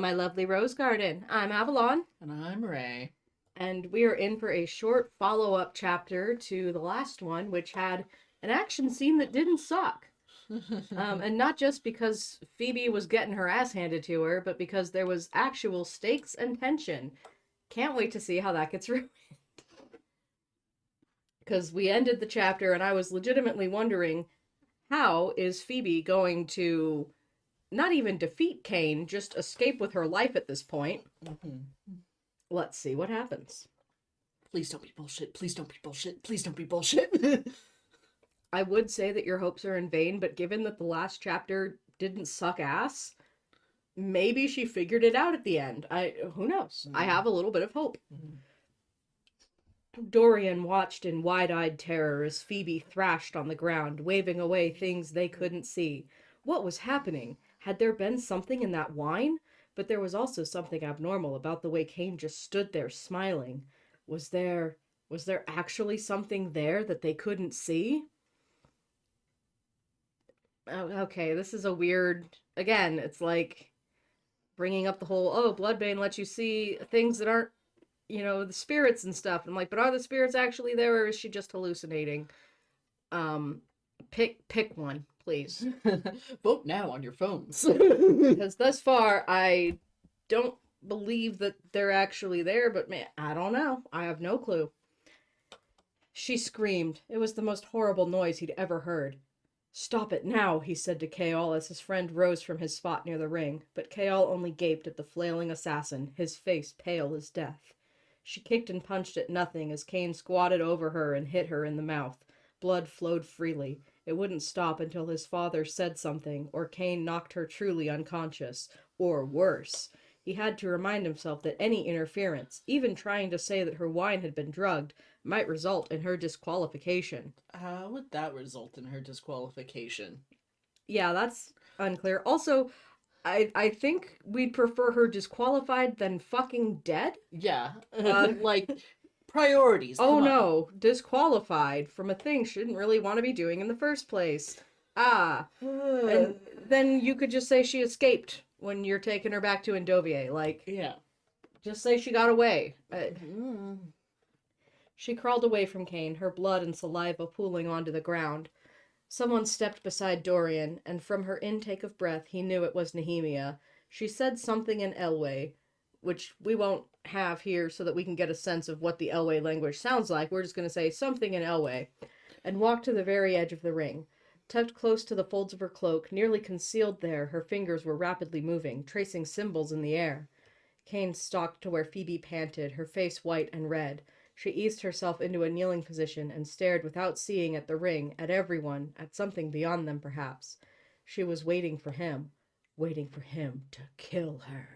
my lovely rose garden. I'm Avalon. And I'm Ray. And we are in for a short follow-up chapter to the last one, which had an action scene that didn't suck. And not just because Phoebe was getting her ass handed to her, but because there was actual stakes and tension. Can't wait to see how that gets ruined. Because we ended the chapter and I was legitimately wondering, how is Phoebe going to not even defeat Cain, just escape with her life at this point? Let's see what happens. Please don't be bullshit. Please don't be bullshit. Please don't be bullshit. I would say that your hopes are in vain, but given that the last chapter didn't suck ass, maybe she figured it out at the end. Who knows? I have a little bit of hope. Dorian watched in wide-eyed terror as Phoebe thrashed on the ground, waving away things they couldn't see. What was happening? Had there been something in that wine? But there was also something abnormal about the way Cain just stood there smiling. Was there actually something there that they couldn't see? Okay, this is a weird... Again, it's like bringing up the whole, Bloodbane lets you see things that aren't, the spirits and stuff. I'm like, but are the spirits actually there, or is she just hallucinating? Pick one, please. Vote now on your phones. Because thus far, I don't believe that they're actually there, but man, I don't know. I have no clue. She screamed. It was the most horrible noise he'd ever heard. Stop it now, he said to Kaol as his friend rose from his spot near the ring, but Kaol only gaped at the flailing assassin, his face pale as death. She kicked and punched at nothing as Cain squatted over her and hit her in the mouth. Blood flowed freely. It wouldn't stop until his father said something, or Cain knocked her truly unconscious, or worse. He had to remind himself that any interference, even trying to say that her wine had been drugged, might result in her disqualification. How would that result in her disqualification? Yeah, that's unclear. Also, I think we'd prefer her disqualified than fucking dead? Yeah. Priorities. Oh no, disqualified from a thing she didn't really want to be doing in the first place. And then you could just say she escaped when you're taking her back to Endovier. Yeah. Just say she got away. She crawled away from Cain, her blood and saliva pooling onto the ground. Someone stepped beside Dorian, and from her intake of breath, he knew it was Nehemia. She said something in Elway, which we won't have here so that we can get a sense of what the Elway language sounds like. We're just going to say something in Elway, and walked to the very edge of the ring. Tucked close to the folds of her cloak, nearly concealed there, her fingers were rapidly moving, tracing symbols in the air. Cain stalked to where Phoebe panted, her face white and red. She eased herself into a kneeling position and stared without seeing at the ring, at everyone, at something beyond them perhaps. She was waiting for him to kill her.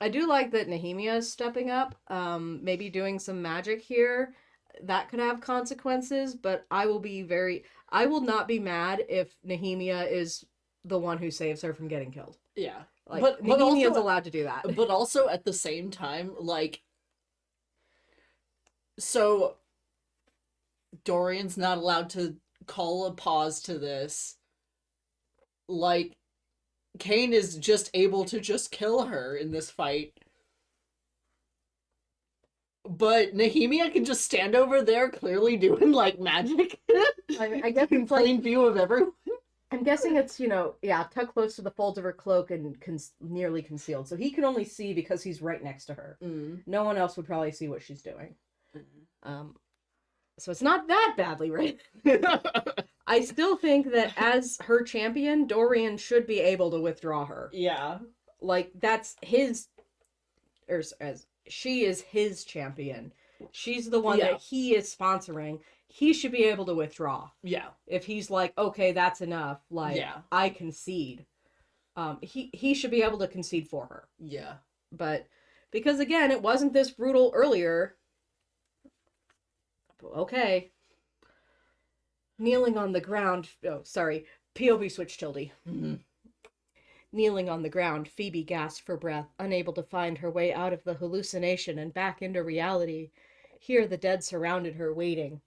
I do like that Nehemia is stepping up, maybe doing some magic here. That could have consequences, but I will not be mad if Nehemia is the one who saves her from getting killed. Yeah. But Nehemia's allowed to do that. But also at the same time, so Dorian's not allowed to call a pause to this. Cain is just able to just kill her in this fight. But Nehemia can just stand over there clearly doing, magic. I guess in plain view of everyone. I'm guessing it's, tucked close to the folds of her cloak and nearly concealed. So he can only see because he's right next to her. No one else would probably see what she's doing. So it's not that badly written. I still think that as her champion, Dorian should be able to withdraw her. Yeah. That's his... as she is his champion. She's the one that he is sponsoring. He should be able to withdraw. Yeah. If he's okay, that's enough. I concede. He should be able to concede for her. Yeah. But because again, it wasn't this brutal earlier. Okay. Kneeling on the ground. Oh, sorry. POV switch tilde. Kneeling on the ground, Phoebe gasped for breath, unable to find her way out of the hallucination and back into reality. Here the dead surrounded her, waiting.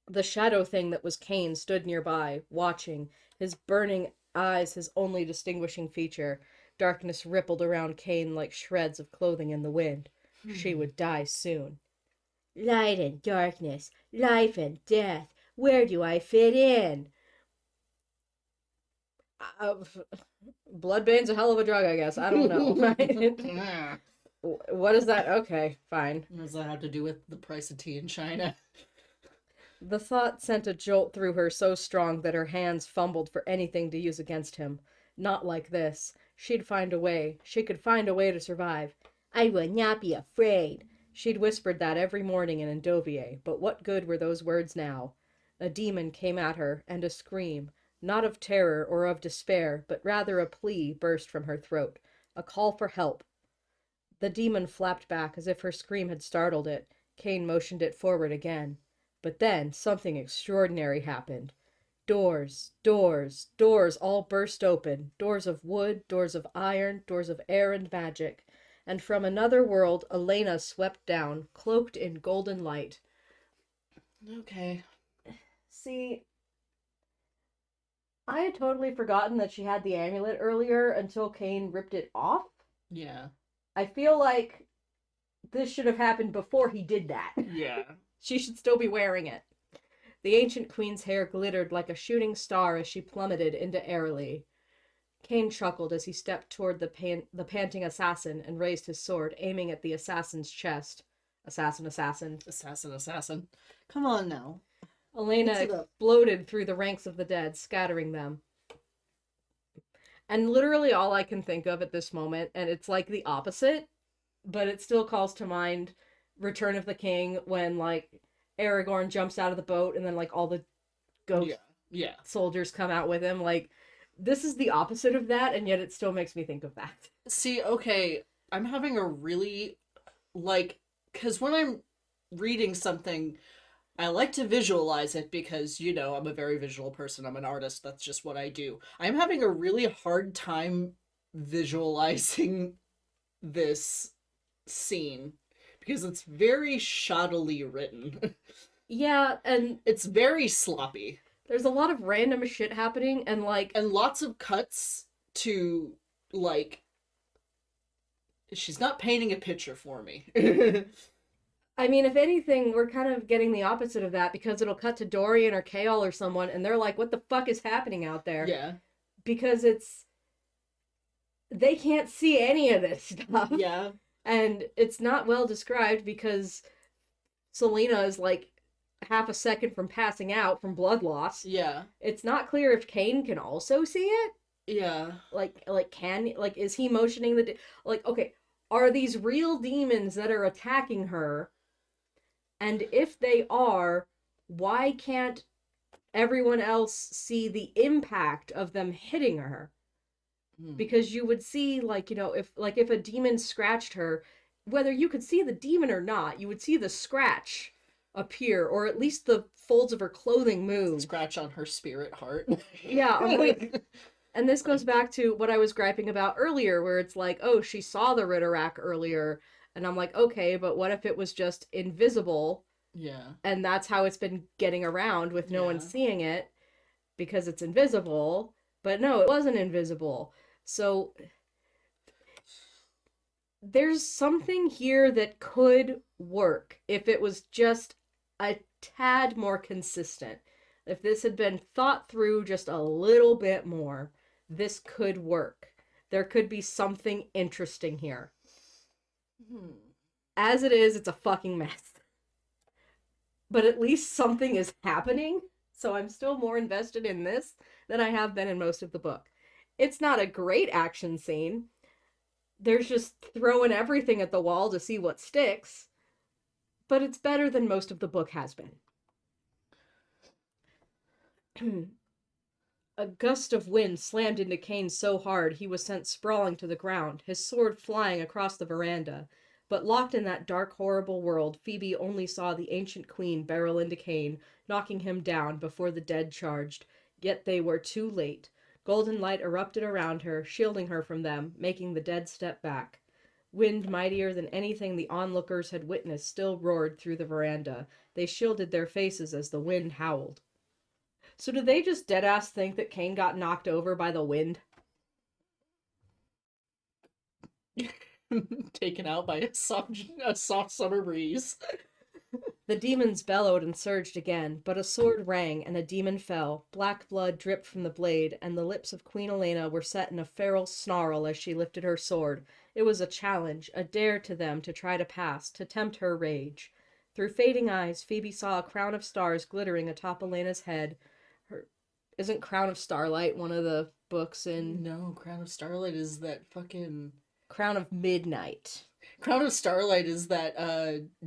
The shadow thing that was Cain stood nearby, watching, his burning eyes his only distinguishing feature. Darkness rippled around Cain like shreds of clothing in the wind. She Hmm. would die soon. Light and darkness, life and death, where do I fit in? Uh, Bloodbane's a hell of a drug, I guess. I don't know. What is that? Okay, fine. What does that have to do with the price of tea in China? The thought sent a jolt through her so strong that her hands fumbled for anything to use against him. Not like this. She'd find a way. She could find a way to survive. I will not be afraid. She'd whispered that every morning in Endovier, but what good were those words now? A demon came at her, and a scream, not of terror or of despair, but rather a plea, burst from her throat. A call for help. The demon flapped back as if her scream had startled it. Cain motioned it forward again. But then something extraordinary happened. Doors, doors, doors all burst open. Doors of wood, doors of iron, doors of air and magic. And from another world, Elena swept down, cloaked in golden light. Okay. See, I had totally forgotten that she had the amulet earlier until Cain ripped it off. Yeah. I feel like this should have happened before he did that. Yeah. She should still be wearing it. The ancient queen's hair glittered like a shooting star as she plummeted into Aeriel. Cain chuckled as he stepped toward the panting assassin and raised his sword, aiming at the assassin's chest. Assassin. Assassin. Come on now. Elena exploded through the ranks of the dead, scattering them. And literally all I can think of at this moment, and it's like the opposite, but it still calls to mind Return of the King when, like, Aragorn jumps out of the boat and then, like, all the ghost soldiers come out with him. Like, this is the opposite of that, and yet it still makes me think of that. See, okay, I'm having a really, like, because when I'm reading something, I like to visualize it because, you know, I'm a very visual person. I'm an artist. That's just what I do. I'm having a really hard time visualizing this scene because it's very shoddily written. Yeah, and It's very sloppy. there's a lot of random shit happening, and, like... And lots of cuts to, like... She's not painting a picture for me. I mean, if anything, we're kind of getting the opposite of that because it'll cut to Dorian or Kale or someone, and they're like, what the fuck is happening out there? Yeah. Because they can't see any of this stuff. Yeah. And it's not well described because Selena is like half a second from passing out from blood loss. Yeah. It's not clear if Cain can also see it. Yeah. Is he motioning okay, are these real demons that are attacking her? And if they are, why can't everyone else see the impact of them hitting her? Because you would see, like, you know, if a demon scratched her, whether you could see the demon or not, you would see the scratch appear, or at least the folds of her clothing move. Scratch on her spirit heart. Yeah, I'm like... And this goes back to what I was griping about earlier, where it's like, oh, she saw the Ritterak earlier, and I'm like, okay, but what if it was just invisible? Yeah. And that's how it's been getting around with no one seeing it, because it's invisible. But no, it wasn't invisible. So there's something here that could work if it was just a tad more consistent. If this had been thought through just a little bit more, this could work. There could be something interesting here. As it is, it's a fucking mess. But at least something is happening, so I'm still more invested in this than I have been in most of the book. It's not a great action scene. There's just throwing everything at the wall to see what sticks. But it's better than most of the book has been. A gust of wind slammed into Cain so hard he was sent sprawling to the ground, his sword flying across the veranda. But locked in that dark, horrible world, Phoebe only saw the ancient queen barrel into Cain, knocking him down before the dead charged. Yet they were too late. Golden light erupted around her, shielding her from them, making the dead step back. Wind mightier than anything the onlookers had witnessed still roared through the veranda. They shielded their faces as the wind howled. So do they just deadass think that Cain got knocked over by the wind? Taken out by a soft summer breeze. The demons bellowed and surged again, but a sword rang and a demon fell. Black blood dripped from the blade, and the lips of Queen Elena were set in a feral snarl as she lifted her sword. It was a challenge, a dare to them to try to pass, to tempt her rage. Through fading eyes, Phoebe saw a crown of stars glittering atop Elena's head. Isn't Crown of Starlight one of the books in... No, Crown of Starlight is that fucking... Crown of Midnight. Crown of Starlight is that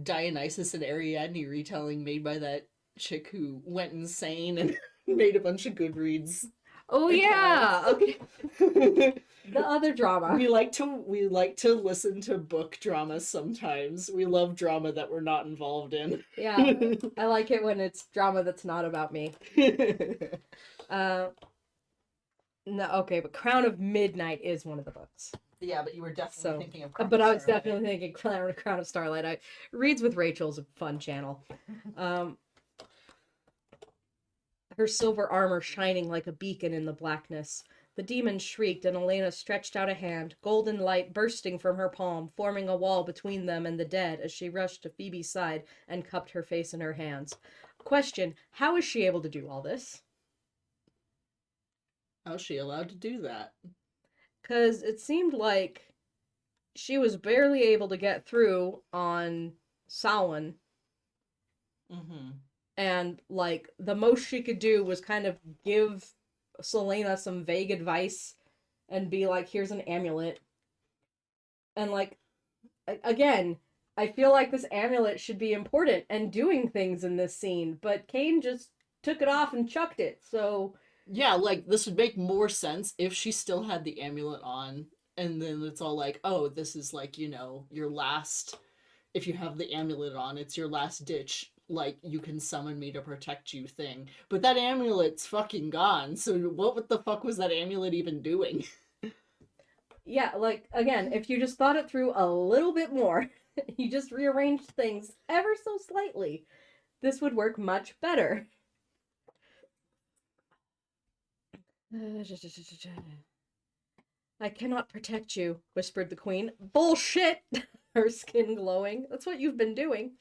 Dionysus and Ariadne retelling made by that chick who went insane and made a bunch of Goodreads. Oh yeah, okay. The other drama. We like to listen to book dramas sometimes. We love drama that we're not involved in. Yeah, I like it when it's drama that's not about me. No, okay, but Crown of Midnight is one of the books. Yeah, but you were definitely thinking of Crown but of I was Starlight. definitely thinking Crown of Starlight. Reads with Rachel's a fun channel. Her silver armor shining like a beacon in the blackness. The demon shrieked, and Elena stretched out a hand, golden light bursting from her palm, forming a wall between them and the dead as she rushed to Phoebe's side and cupped her face in her hands. Question, how is she able to do all this? How's she allowed to do that? Because it seemed like she was barely able to get through on Samhain. Mm-hmm. And, like, the most she could do was kind of give Selena some vague advice and be like, here's an amulet. And, like, again, I feel like this amulet should be important and doing things in this scene, but Cain just took it off and chucked it, so... Yeah, like, this would make more sense if she still had the amulet on, and then it's all like, oh, this is, like, you know, your last... If you have the amulet on, it's your last ditch, like, you can summon me to protect you thing. But that amulet's fucking gone, so what the fuck was that amulet even doing? Yeah, like, again, if you just thought it through a little bit more, you just rearranged things ever so slightly, this would work much better. I cannot protect you, whispered the queen. Bullshit! Her skin glowing. That's what you've been doing.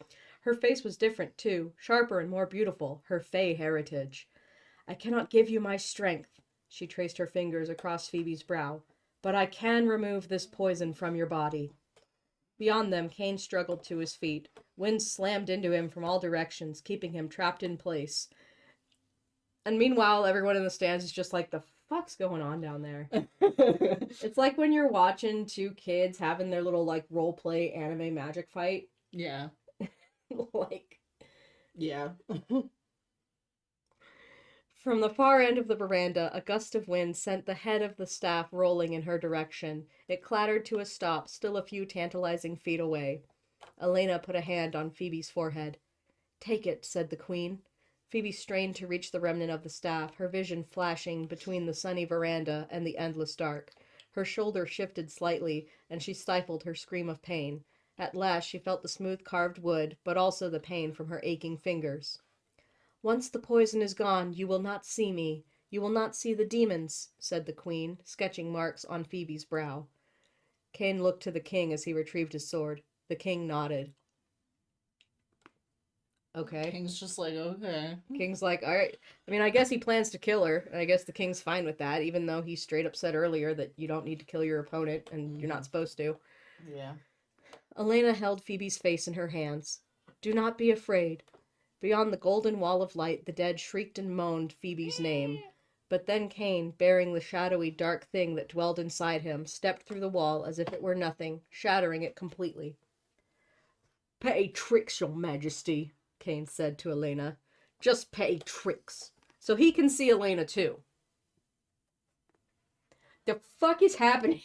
Her face was different, too, sharper and more beautiful, her fey heritage. I cannot give you my strength, she traced her fingers across Phoebe's brow, but I can remove this poison from your body. Beyond them, Cain struggled to his feet. Wind slammed into him from all directions, keeping him trapped in place. And meanwhile, everyone in the stands is just like, the fuck's going on down there? It's like when you're watching two kids having their little, like, role-play anime magic fight. Yeah. Like... Yeah. From the far end of the veranda, a gust of wind sent the head of the staff rolling in her direction. It clattered to a stop, still a few tantalizing feet away. Elena put a hand on Phoebe's forehead. Take it, said the queen. Phoebe strained to reach the remnant of the staff, her vision flashing between the sunny veranda and the endless dark. Her shoulder shifted slightly, and she stifled her scream of pain. At last she felt the smooth carved wood, but also the pain from her aching fingers. Once the poison is gone, you will not see me. You will not see the demons, said the queen, sketching marks on Phoebe's brow. Cain looked to the king as he retrieved his sword. The king nodded. Okay. King's just like, okay. King's like, all right. I mean, I guess he plans to kill her, and I guess the king's fine with that, even though he straight up said earlier that you don't need to kill your opponent, and you're not supposed to. Yeah. Elena held Phoebe's face in her hands. Do not be afraid. Beyond the golden wall of light, the dead shrieked and moaned Phoebe's name. But then Cain, bearing the shadowy, dark thing that dwelled inside him, stepped through the wall as if it were nothing, shattering it completely. Petty tricks, your majesty, Cain said to Elena. Just petty tricks. So he can see Elena too. The fuck is happening?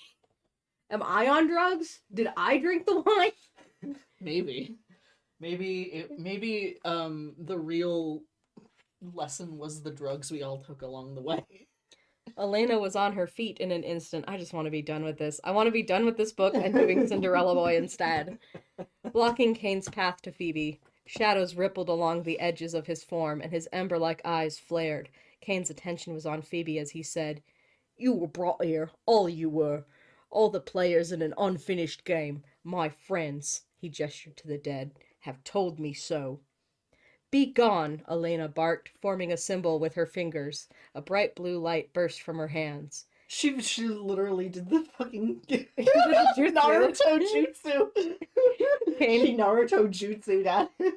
Am I on drugs? Did I drink the wine? Maybe. Maybe the real lesson was the drugs we all took along the way. Elena was on her feet in an instant. I just want to be done with this. I want to be done with this book and doing Cinderella Boy instead. Blocking Cain's path to Phoebe, shadows rippled along the edges of his form, and his ember-like eyes flared. Cain's attention was on Phoebe as he said, You were brought here, all of you were. All the players in an unfinished game, my friends, he gestured to the dead, have told me so. Be gone, Elena barked, forming a symbol with her fingers. A bright blue light burst from her hands. She literally did the fucking jutsu. Naruto jutsu. She Naruto jutsu'd at him.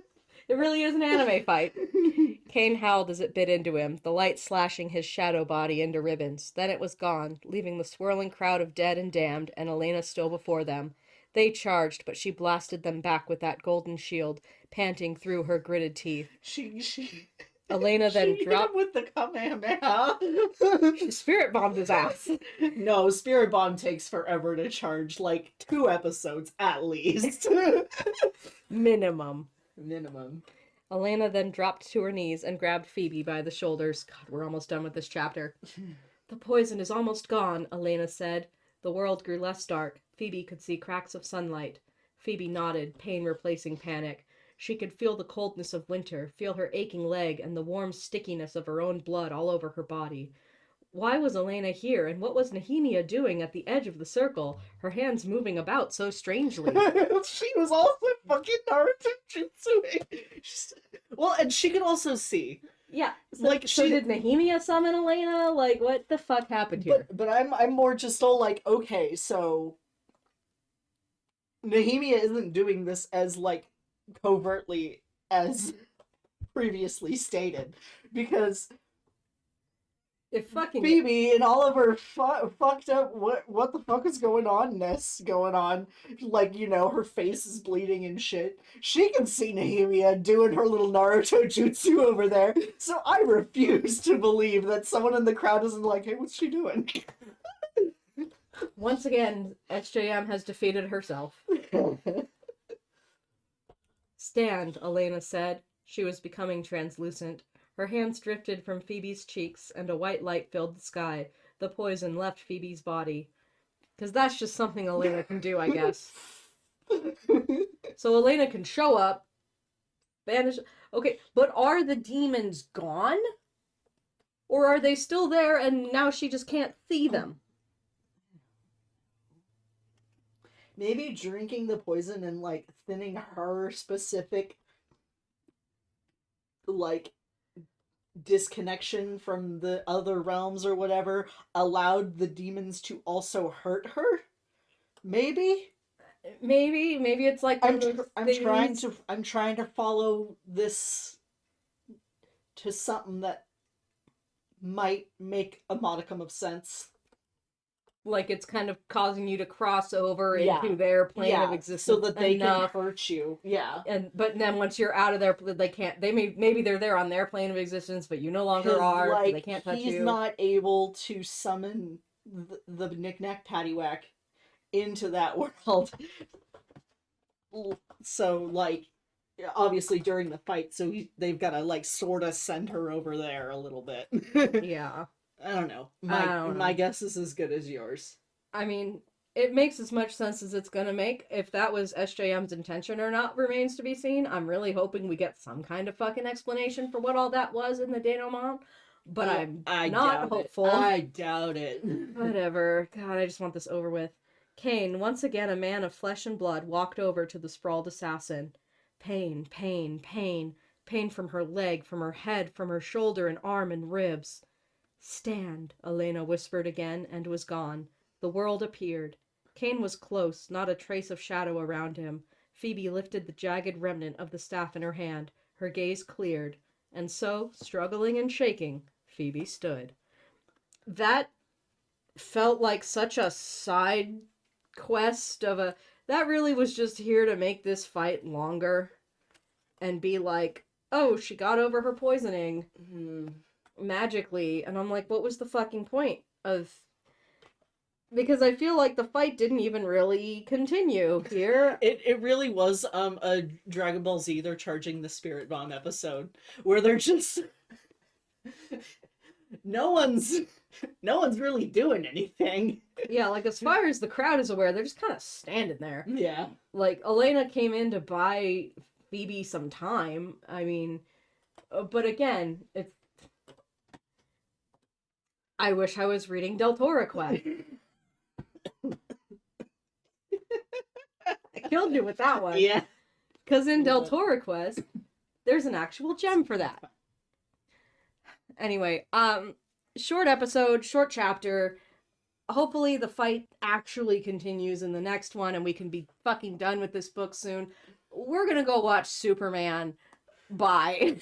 It really is an anime fight. Cain howled as it bit into him, the light slashing his shadow body into ribbons. Then it was gone, leaving the swirling crowd of dead and damned, and Elena still before them. They charged, but she blasted them back with that golden shield, panting through her gritted teeth. Elena then dropped with the Kamehameha. She spirit bombed his ass. No, Spirit Bomb takes forever to charge, like 2 episodes at least. Minimum. Minimum. Elena then dropped to her knees and grabbed Phoebe by the shoulders. God, we're almost done with this chapter. The poison is almost gone, Elena said. The world grew less dark. Phoebe could see cracks of sunlight. Phoebe nodded, pain replacing panic. She could feel the coldness of winter, feel her aching leg and the warm stickiness of her own blood all over her body. Why was Elena here, and what was Nehemia doing at the edge of the circle, her hands moving about so strangely? She was also fucking Naruto jutsuing. Well, and she could also see. Yeah, so did Nehemia summon Elena? Like, what the fuck happened here? But I'm more just all like, okay, so Nehemia isn't doing this as, like, covertly as previously stated, because if fucking Phoebe and all of her fucked up what the fuck is going on, like, you know, her face is bleeding and shit. She can see Nehemia doing her little Naruto jutsu over there, so I refuse to believe that someone in the crowd isn't like, hey, what's she doing? Once again, SJM has defeated herself. Stand, Elena said. She was becoming translucent. Her hands drifted from Phoebe's cheeks, and a white light filled the sky. The poison left Phoebe's body. Because that's just something Elena can do, I guess. So Elena can show up, banish... Okay, but are the demons gone? Or are they still there, and now she just can't see them? Maybe drinking the poison and, like, thinning her specific, like, disconnection from the other realms or whatever allowed the demons to also hurt her? Maybe it's like I'm trying to follow this to something that might make a modicum of sense. Like it's kind of causing you to cross over into their plane of existence, so that they can hurt you. Yeah, but then once you're out of their, they can't. Maybe they're there on their plane of existence, but you no longer are. Like, so they can't touch you. He's not able to summon the knick-knack paddywhack into that world. So, like, obviously during the fight, so they've got to, like, sort of send her over there a little bit. Yeah. I don't know. My guess is as good as yours. I mean, it makes as much sense as it's gonna make. If that was SJM's intention or not remains to be seen. I'm really hoping we get some kind of fucking explanation for what all that was in the denouement. But I'm not hopeful. I doubt it. Whatever. God, I just want this over with. Cain, once again a man of flesh and blood, walked over to the sprawled assassin. Pain, pain, pain. Pain from her leg, from her head, from her shoulder and arm and ribs. Stand, Elena whispered again, and was gone. The world appeared. Cain was close, not a trace of shadow around him. Phoebe lifted the jagged remnant of the staff in her hand. Her gaze cleared. And so, struggling and shaking, Phoebe stood. That felt like such a side quest of a... That really was just here to make this fight longer. And be like, oh, she got over her poisoning. Magically, and I'm like, what was the fucking point of... Because I feel like the fight didn't even really continue here. It really was a Dragon Ball Z, they're charging the Spirit Bomb episode, where they're just... no one's really doing anything. Yeah, like, as far as the crowd is aware, they're just kind of standing there. Yeah. Like, Elena came in to buy Phoebe some time. I mean, but again, it's... I wish I was reading Del Toro Quest. Killed you with that one. Yeah. Because in Del Toro Quest, there's an actual gem for that. Anyway, short episode, short chapter. Hopefully the fight actually continues in the next one and we can be fucking done with this book soon. We're gonna go watch Superman. Bye.